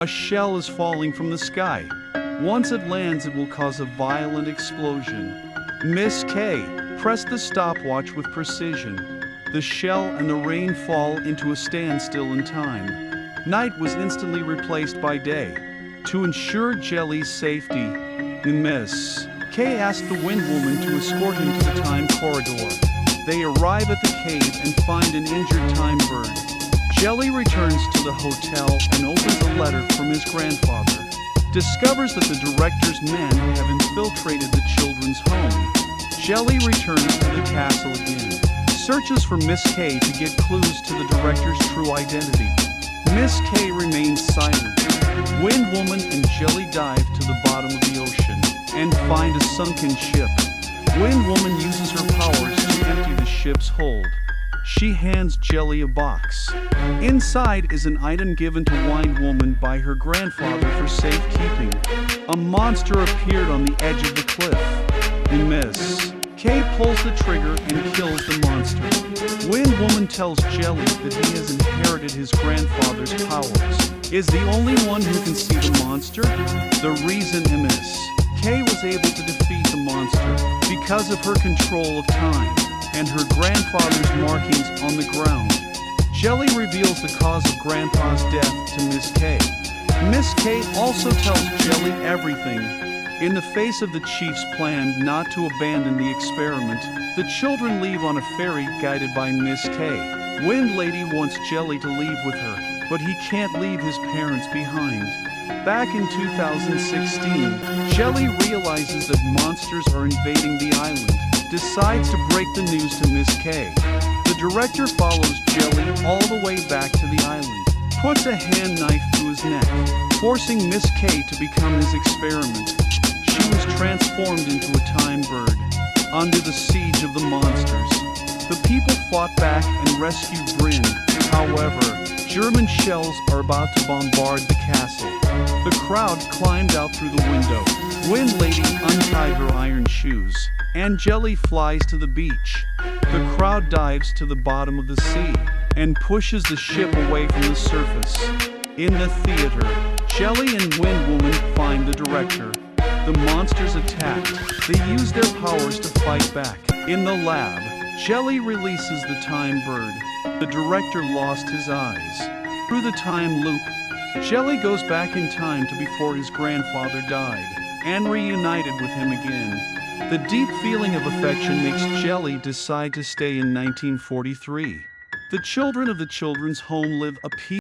A shell is falling from the sky. Once it lands, it will cause a violent explosion. Miss K pressed the stopwatch with precision. The shell and the rain fall into a standstill in time. Night was instantly replaced by day. To ensure Jelly's safety, Miss K asked the Wind Woman to escort him to the time corridor. They arrive at the cave and find an injured time bird. Jelly returns to the hotel and opens a letter from his grandfather. Discovers that the director's men have infiltrated the children's home. Jelly returns to the castle again. Searches for Miss K to get clues to the director's true identity. Miss K remains silent. Wind Woman and Jelly dive to the bottom of the ocean and find a sunken ship. Wind Woman uses her powers to empty the ship's hold. She hands Jelly a box. Inside is an item given to Wind Woman by her grandfather for safekeeping. A monster appeared on the edge of the cliff. Miss K pulls the trigger and kills the monster. Wind Woman tells Jelly that he has inherited his grandfather's powers. Is the only one who can see the monster? The reason Miss K was able to defeat the monster because of her control of time and her grandfather's markings on the ground. Jelly reveals the cause of Grandpa's death to Miss K. Miss K also tells Jelly everything. In the face of the chief's plan not to abandon the experiment, the children leave on a ferry guided by Miss K. Wind Lady wants Jelly to leave with her, but he can't leave his parents behind. Back in 2016, Jelly realizes that monsters are invading the island. Decides to break the news to Miss K. The director follows Jelly all the way back to the island, puts a hand knife through his neck, forcing Miss K to become his experiment. She was transformed into a time bird, under the siege of the monsters. The people fought back and rescued Bryn. However, German shells are about to bombard the castle. The crowd climbed out through the window. Wind Lady untied her iron shoes, and Jelly flies to the beach. The crowd dives to the bottom of the sea and pushes the ship away from the surface. In the theater, Jelly and Wind Woman find the director. The monsters attacked. They use their powers to fight back. In the lab, Jelly releases the time bird. The director lost his eyes. Through the time loop, Jelly goes back in time to before his grandfather died and reunited with him again. The deep feeling of affection makes Jelly decide to stay in 1943. The children of the children's home live a peaceful